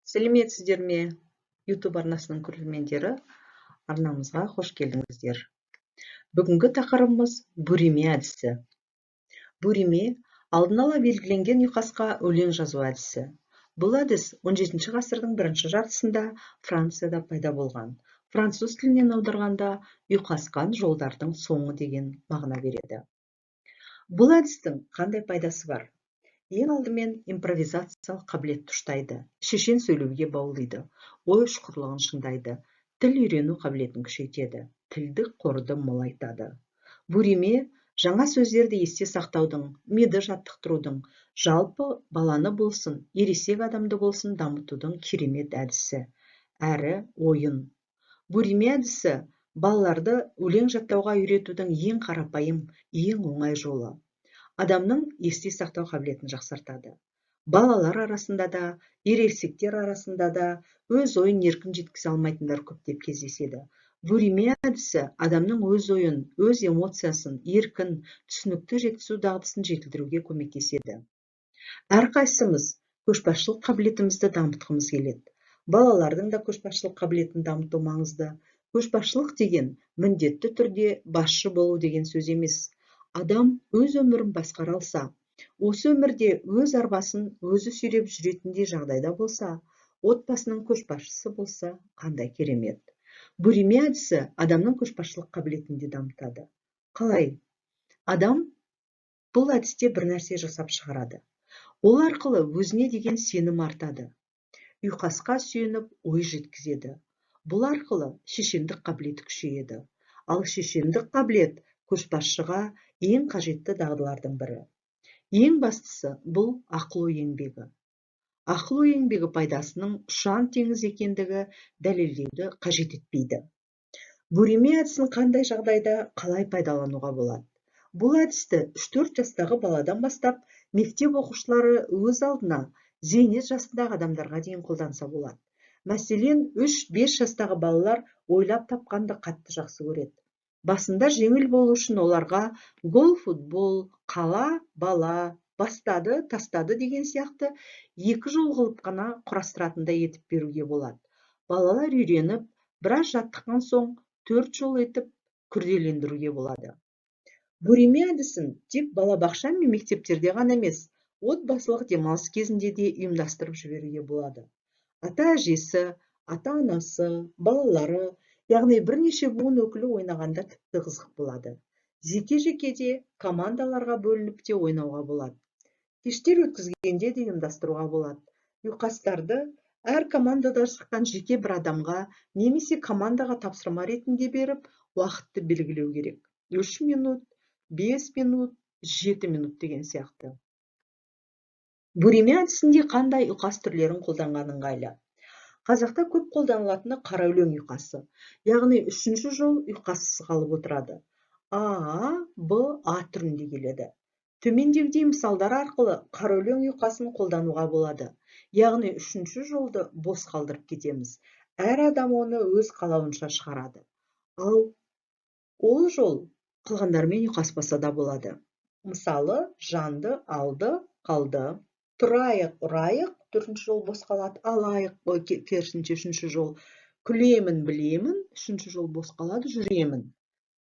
Сәлеметсіздер ме? YouTube арнасының көрермендері, арнамызға қош келдіңіздер. Бүгінгі тақырыбымыз бүриме әдісі. Бүриме алдын ала белгіленген ұйқасқа өлең жазу әдісі. Бұл әдіс 17 ғасырдың бірінші жартысында Францияда пайда болған. Француз тілінен аударғанда ұйқасқан жолдардың соңы деген мағына береді. Бұл әдістің қандай пайдасы бар? Ең алдымен импровизациялық қабілетті ұштайды, шешен сөйлеуге баулиды, ой ұшқырлығын шыңдайды, тіл үйрену қабілетін күшейтеді, тілдік қорды молайтады. Бүриме жаңа сөздерді есте сақтаудың, миды жаттықтырудың, жалпы баланы болсын, ересек адамды болсын дамытудың керемет әдісі, әрі ойын. Бүриме әдісі балаларды өлең жаттауға үйретудің ең қарапайым, ең оңай жолы. Адамның есте сақтау қабілетін жақсартады. Балалар арасында да, ересектер арасында да өз ойын еркін жеткізе алмайтындар көптеп кездеседі. Бүриме әдісі адамның өз ойын, өз эмоциясын еркін, түсінікті жеткізу дағдысын жетілдіруге көмектеседі. Әрқайсымыз көшбасшылық қабілетімізді дамытқымыз келеді. Балалардың да көшбасшылық қабілетін дамыту маңызды. Көшбасшылық деген міндетті түрде басшы болу деген сөз емес. Адам өз өмірін басқара алса, осы өмірде өз арбасын өзі сүйреп жүретіндей жағдайда болса, отбасының көшбасшысы болса, қандай керемет. Бүриме әдісі адамның көшбасшылық қабілетін де дамытады. Қалай? Адам бұл әдісте бір нәрсе жасап шығарады. Ол арқылы өзіне деген сенім артады. Ұйқасқа сүйеніп ой жеткізеді. Бұл арқылы шешендік қабілеті күшейеді. Ал шешендік қабілет көшбасшыға ең қажетті дағдылардың бірі. Ең бастысы бұл ақыл-ой еңбегі. Ақыл-ой еңбегі пайдасының ұшан теңіз екендігі дәлелдеуді қажет етпейді. Бүриме әдісін қандай жағдайда қалай пайдалануға болады? Бұл әдісті 3-4 жастағы баладан бастап мектеп оқушылары өз алдына зейнет жасындағы адамдарға дейін қолданса болады. Мәселен, 3-5 жастағы балалар ойлап тапқанды қатты жақсы көреді. Басында жеңіл болу үшін оларға гол футбол, қала, бала, бастады, тастады деген сияқты 2 жол қылып қана құрастыратындай етіп беруге болады. Балалар үйреніп, біраз жаттыққан соң 4 жол етіп күрделендіруге болады. Бүриме әдісін тек балабақша мен мектептерде ғана емес, отбасылық демалыс кезінде де ұйымдастырып жіберуге болады. Ата-әжесі, ата-анасы, балалары, яғни бірнеше буын өкілі ойнағанда тіпті қызық болады. Жеке-жекеде командаларға бөлініп те ойнауға болады. Кештер өткізгенде де ұйымдастыруға болады. Ұйқастарды әр командада шыққан жеке бір адамға немесе командаға тапсырма ретінде беріп, уақытты белгілеу керек. 3 минут, 5 минут, 7 минут деген сияқты. Бүриме әдісінде қандай ұйқас түрлерін қолданған ыңғайлы? Қазақта көп қолданылатыны қара өлең ұйқасы, яғни 3-ші жол ұйқассыз қалып отырады. А, Б, А түрінде келеді. Төмендегідей мысалдар арқылы қара өлең ұйқасын қолдануға болады. Яғни 3-ші жолды бос қалдырып кетеміз. Әр адам оны өз қалауынша шығарады. Ал ол жол қалғандармен ұйқаспаса да болады. Мысалы, жанды алды, қалды. Тұрайық, ұрайық, 4-ші жол бос қалады. Алайық, керісінше 3-ші жол. Күлемін, білемін, 3-ші жол бос қалады, жүремін.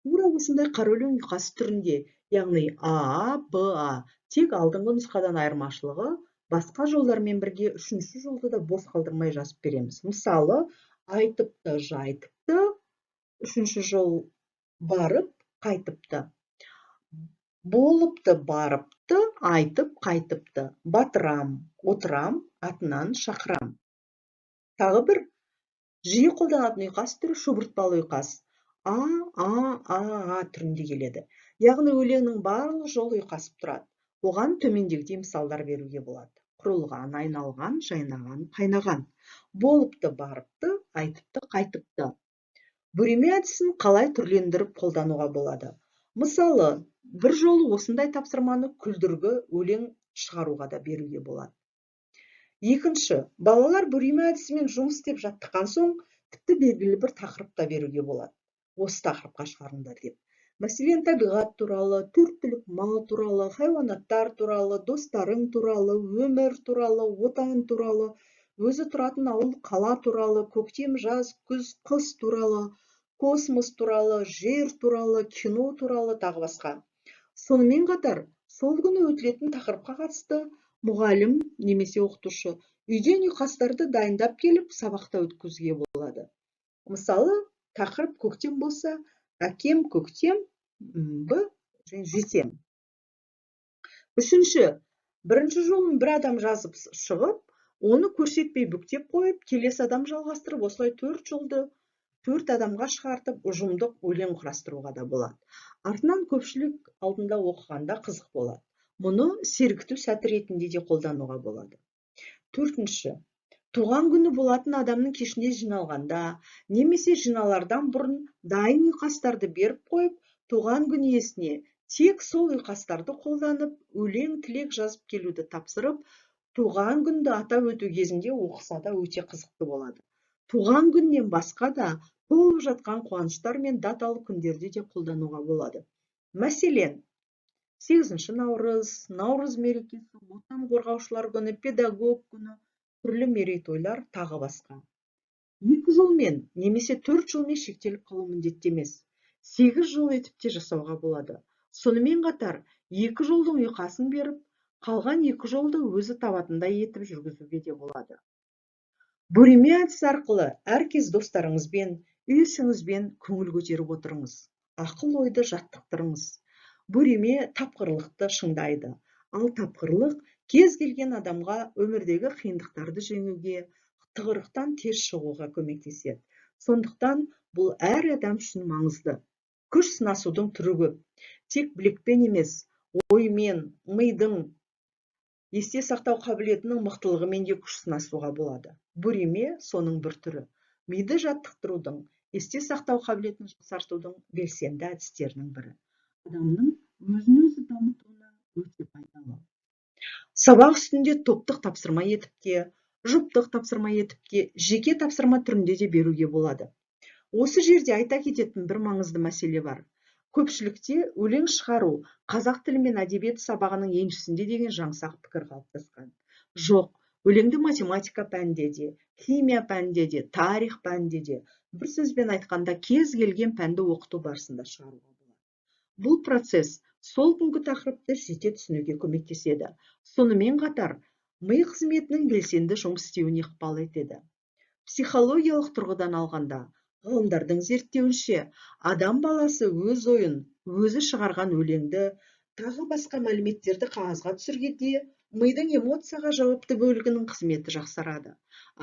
Тура осындай қара өлең ұйқасы түрінде, яғни А, Б, А. Тек алдыңғы нұсқадан айырмашылығы, басқа жолдармен бірге 3-ші жолды да бос қалдырмай жазып береміз. Мысалы, айтыпты, жайтыпты, 3-ші жол барып, қайтыпты. Болыпты, барыпты, айтып, қайтыпты. Батырам, отырам, атынан шақырам. Тағы бір жиі қолданатын ұйқас түрі шұбыртпалы ұйқас. А түрінде келеді. Яғни өлеңнің барлық жолы ұйқасып тұрады. Оған төмендегідей мысалдар беруге болады. Құрылған, айналған, жайнаған, қайнаған. Болыпты, барыпты, айтыпты, қайтыпты. Бүриме әдісін қалай түрлендіріп қолдануға болады? Мысалы, бір жолы осындай тапсырманы күлдіргі өлең шығаруға да беруге болады. Екінші, балалар бүриме әдісімен жұмыс істеп жаттыққан соң, тіпті белгілі бір тақырыпта беруге болады. Осы тақырыпқа шығарыңдар деп. Мәселен, табиғат туралы, 4 түлік мал туралы, хайуанаттар туралы, достарың туралы, өмір туралы, отан туралы, өзі тұратын ауыл қала туралы, көктем, жаз, күз, қыс туралы, космос туралы, жер туралы, кино туралы тағы басқа. Сонымен қатар, сол күні өтілетін тақырыпқа қатысты мұғалім немесе оқытушы үйден ұйқастарды дайындап келіп сабақта өткізуге болады. Мысалы, тақырып көктем болса, әкем көктем, және жетем. Үшінші, бірінші жолын бір адам жазып шығып, оны көрсетпей бүктеп қойып, келесі адам жалғастырып, осылай 4 жолды 4 адамға шығартып, ұжымдық өлең құрастыруға да болады. Артынан көпшілік алдында оқығанда қызық болады. Мұны сергіту сәті ретінде де қолдануға болады. Төртінші, туған күні болатын адамның кешіне жиналғанда, немесе жиналардан бұрын дайын ұйқастарды беріп қойып, туған күн иесіне тек сол ұйқастарды қолданып, өлең тілек жазып келуді тапсырып, туған күнді атап өту кезінде оқыса да өте қызықты болады. Туған күннен басқа да толып жатқан қуаныштар мен даталы күндерде де қолдануға болады. Мәселен, 8 наурыз, наурыз мерекесі, отан қорғаушылар күні, педагог күні, түрлі мерейтойлар тағы басқа. 2 жолмен немесе 4 жолмен шектеліп қалу міндетті емес. 8 жол етіп те жасауға болады. Сонымен қатар 2 жолдың ұйқасын беріп, қалған 2 жолды өзі табатындай етіп жүргізуге де болады. Бөреме әдісі арқылы әркез достарыңызбен, үй-ішіңізбен көңіл көтеріп отырыңыз. Ақыл ойды жаттықтырыңыз. Бөреме тапқырлықты шыңдайды. Ал тапқырлық кез келген адамға өмірдегі қиындықтарды жеңуге, тығырықтан тез шығуға көмектеседі. Сондықтан бұл әр адам үшін маңызды. Күш сынасудың түрі көп. Тек білекпен емес, оймен, мидың, есте сақтау қабілетінің мықтылығымен де күш сынасуға болады. Бөреме соның бір түрі. Миды жаттықтырудың, есте сақтау қабілетін жақсартудың белсенді әдістерінің бірі. Адамның өзін-өзі дамытуына өте пайдалы. Сабақ үстінде топтық тапсырма етіп те, жұптық тапсырма етіп те, жеке тапсырма түрінде де беруге болады. Осы жерде айта кететін бір маңызды мәселе бар. Көпшілікте өлең шығару қазақ тілі мен әдебиеті сабағының еншісінде деген жаңсақ пікір қалыптасқан. Жоқ, өлеңді математика пәнінде де, химия пәнінде де, тарих пәнінде де, бір сөзбен айтқанда кез келген пәнді оқыту барысында шығаруға болады. Бұл процесс сол күнгі тақырыпты жете түсінуге көмектеседі. Сонымен қатар, ми қызметінің белсенді жұмыс істеуіне ықпал етеді. Психологиялық тұрғыдан алғанда, ғалымдардың зерттеуінше, адам баласы өз ойын, өзі шығарған өлеңді, тағы басқа мәліметтерді қағазға түсіргенде, мидың эмоцияға жауапты бөлігінің қызметі жақсарады.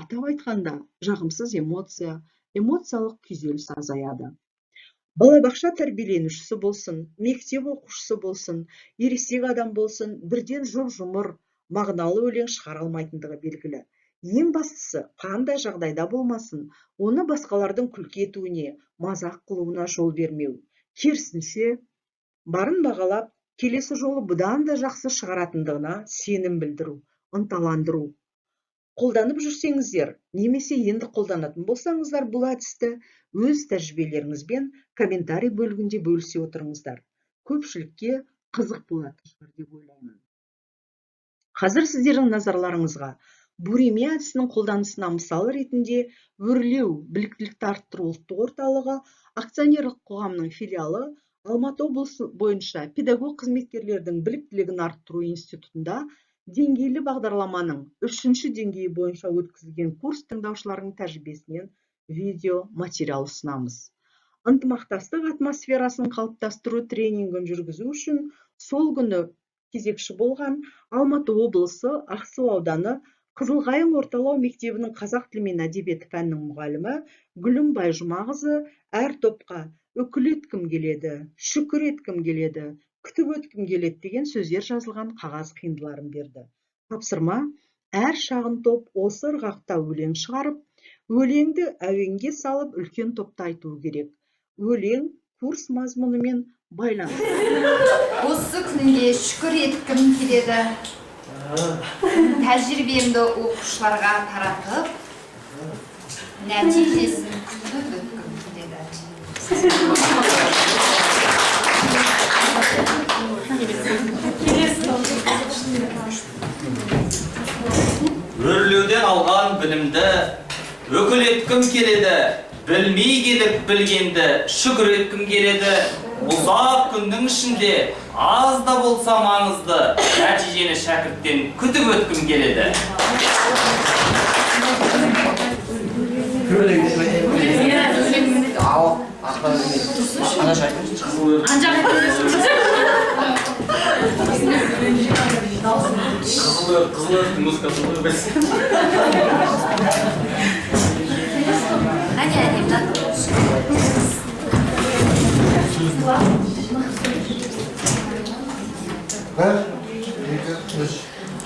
Атап айтқанда, жағымсыз эмоция, эмоциялық күйзеліс азаяды. Балабақша тәрбиеленушісі болсын, мектеп оқушысы болсын, ересек адам болсын, бірден жұп-жұмыр, мағыналы өлең шығара алмайтындығы белгілі. Ең бастысы, қандай жағдайда болмасын, оны басқалардың күлкі етуіне, мазақ қылуына жол бермеу. Керісінше, барын бағалап, келесі жолы бұдан да жақсы шығаратындығына сенім білдіру, ынталандыру. Қолданып жүрсеңіздер, немесе енді қолданатын болсаңыздар, бұл әдісті өз тәжірибелеріңізбен комментарий бөлігінде бөлісе отырыңыздар. Көпшілікке қызық болады шығар деп ойлаймын. Қазір сіздердің назарларыңызға Бөреме әдісінің қолданысына мысал ретінде өрлеу біліктілікті арттыру ұлттық орталығы акционерлік қоғамының филиалы Алматы облысы бойынша педагог қызметкерлердің біліктілігін арттыру институтында деңгейлі бағдарламаның 3-ші деңгейі бойынша өткізілген курс тыңдаушыларының тәжірибесінен видео материал ұсынамыз. Ынтымақтастық атмосферасын қалыптастыру тренингін жүргізу үшін сол күні кезекші болған Алматы облысы Ақсу ауданы Қызылқайың орталау мектебінің қазақ тілі мен әдебиеті пәнінің мұғалімі Гүлімбай Жұмағызы әр топқа үкіл еткім келеді, шүкір еткім келеді, күтіп өткім келеді деген сөздер жазылған қағаз қиындыларын берді. Тапсырма, әр шағын топ осы ырғақта өлең шығарып, өлеңді әуенге салып үлкен топта айтуы керек. Өлең курс мазмұнымен байланысты. Осы күнге шүкір еткім келеді. Тәжірибемді оқушыларға таратып, нәтижесін күтіп өткім келеді. өрлеуден алған білімді өкіл еткім келеді, білмей келіп білгенді шүкір еткім келеді. Ұзақ күннің ішінде аз да болса маңызды нәтижені шәкірттен күтіп өткім келеді. Қызыл музыкасы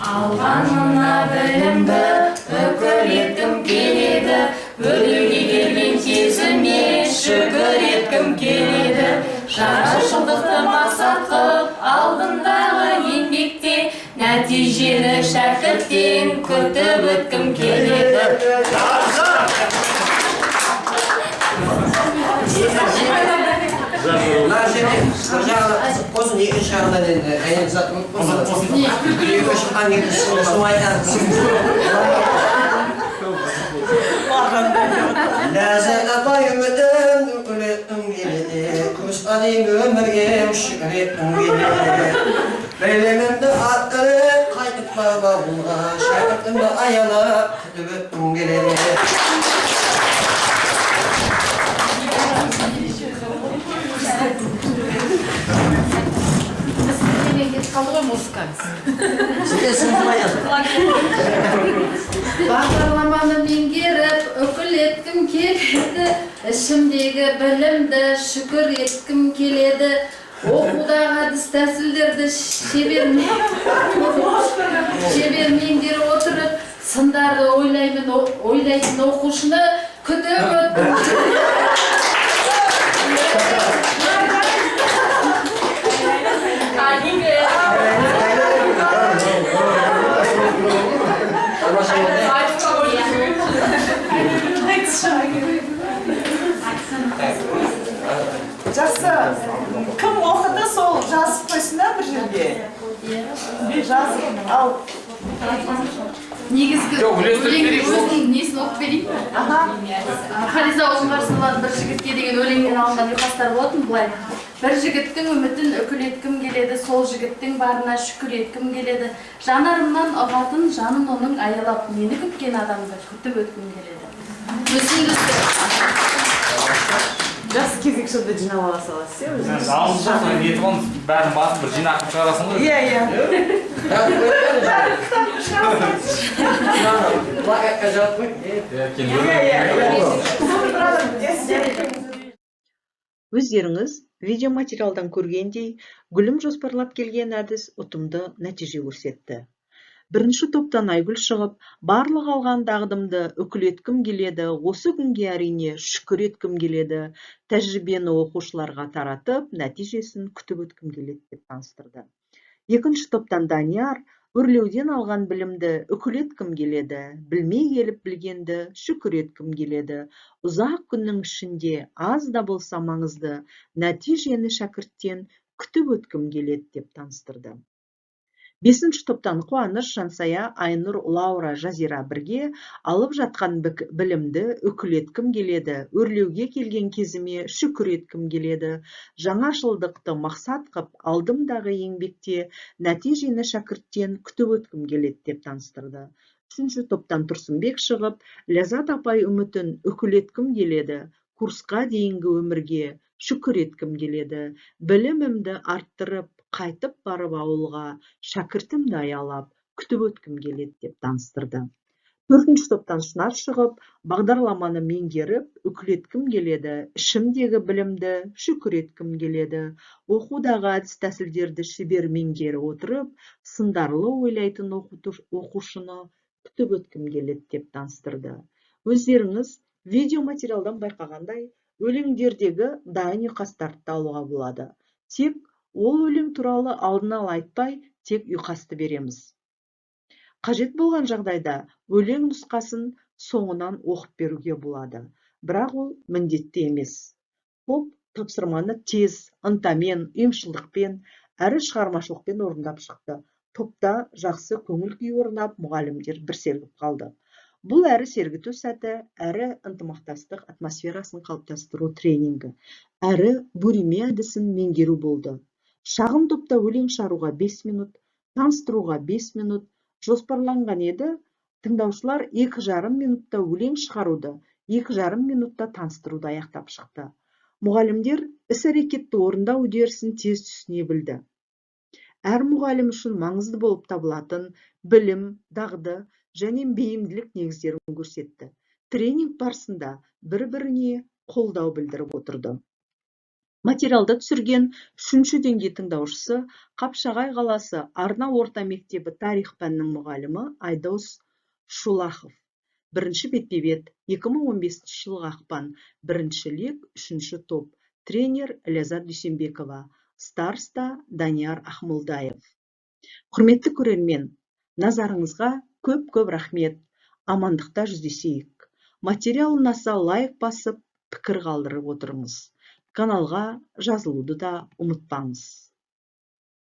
Алғанына білімді өкіл еткім келеді, өлуге келген кезіме шүкір еткім келеді. Жаңашылдықты мақсат қып алдымдағы еңбекте нәтижені шәкірттен күтіп өткім келеді. Qo'sni ish haqida aytsak, Бағдарламаны меңгеріп, өкіл еткім келеді, ішімдегі білімді шүкір еткім келеді. Оқудағы әдіс тәсілдерді шебер меңгеріп отырып, сындарды ойлайтын оқушыны күтіп өткім келеді. Жақсы, кім оқыды сол жазып қойсын бір жерге? Жазып, ал. Негізгі өзінің несін оқып берейін. Хализа Оңғарсынова бір жігітке деген өлеңнен алынған ұйқастар болатын бұлай. Бір жігіттің үмітін үкіл еткім келеді, сол жігіттің барына шүкір еткім келеді. Жанарымнан ұғатын жанын оның аялап, мені күткен адамды күтіп өткім келеді. Жақсы кезек жылды жинап ала саласыз, е? Алып жатыр, нетіп оны бәрін басып бір жинақып шығарасың ғой? Иә. Өздеріңіз видеоматериалдан көргендей, Гүлім жоспарлап келген әдіс ұтымды нәтиже көрсетті. Бірінші топтан Айгүл шығып, барлық алған дағдымды үкіл еткім келеді, осы күнге әрине шүкір еткім келеді, тәжірибені оқушыларға таратып, нәтижесін күтіп өткім келеді деп таныстырды. Екінші топтан Данияр, өрлеуден алған білімді үкіл еткім келеді, білмей келіп білгенді шүкір еткім келеді, ұзақ күннің ішінде аз да болса маңызды, нәтижені шәкірттен күтіп өткім келеді деп таныстырды. Бесінші топтан Қуаныш, Жансая, Айнұр, Лаура, Жазира бірге алып жатқан білімді үкіл еткім келеді, өрлеуге келген кезіме шүкір еткім келеді, жаңашылдықты мақсат қып алдымдағы еңбекте нәтижені шәкірттен күтіп өткім келеді деп таныстырды. Үшінші топтан Тұрсынбек шығып, Ләззат апай үмітін үкіл еткім келеді, курсқа дейінгі өмірге шүкір еткім келеді, білімімді арттырып, қайтып барып ауылға шәкіртімді аялап, күтіп өткім келеді деп таныстырды. Төртінші топтан Шынар шығып, бағдарламаны меңгеріп, үкіл еткім келеді, ішімдегі білімді шүкір еткім келеді, оқудағы әдіс тәсілдерді шебер меңгеріп отырып, сындарлы ойлайтын оқушыны күтіп өткім келеді деп таныстырды. Өздеріңіз видеоматериалдан байқағандай, өлеңдердегі дайын ұйқастарды алуға болады. Тек ол өлең туралы алдын ала айтпай, тек ұйқасты береміз. Қажет болған жағдайда өлең нұсқасын соңынан оқып беруге болады. Бірақ ол міндетті емес. Топ тапсырманы тез, ынтамен, ұйымшылдықпен, әрі шығармашылықпен орындап шықты. Топта жақсы көңіл күй орнап, мұғалімдер бір сергіп қалды. Бұл әрі сергіту сәті, әрі ынтымақтастық атмосферасын қалыптастыру тренингі, әрі Буриме әдісін меңгеру болды. Шағын топта өлең шығаруға 5 минут, таныстыруға 5 минут жоспарланған еді. Тыңдаушылар 2,5 минутта өлең шығаруды, 2,5 минутта таныстыруды аяқтап шықты. Мұғалімдер іс-әрекетті орындау үдерісін тез түсіне білді. Әр мұғалім үшін маңызды болып табылатын білім, дағды және бейімділік негіздерін көрсетті. Тренинг барысында бір-біріне қолдау білдіріп отырды. Материалды түсірген 3-ші деңгей тыңдаушысы Қапшағай қаласы Арна орта мектебі тарих пәнінің мұғалімі Айдос Шулахов. Бірінші бетпе-бет 2015 жылғы ақпан, бірінші лек, 3-ші топ. Тренер Ляззат Дүйсенбекова, староста Данияр Ахмолдаев. Құрметті көрермен, назарыңызға көп рахмет. Амандықта жүздесейік. Материал ұнаса лайк басып, пікір қалдырып отырыңыз. Каналға жазылуды да ұмытпаңыз.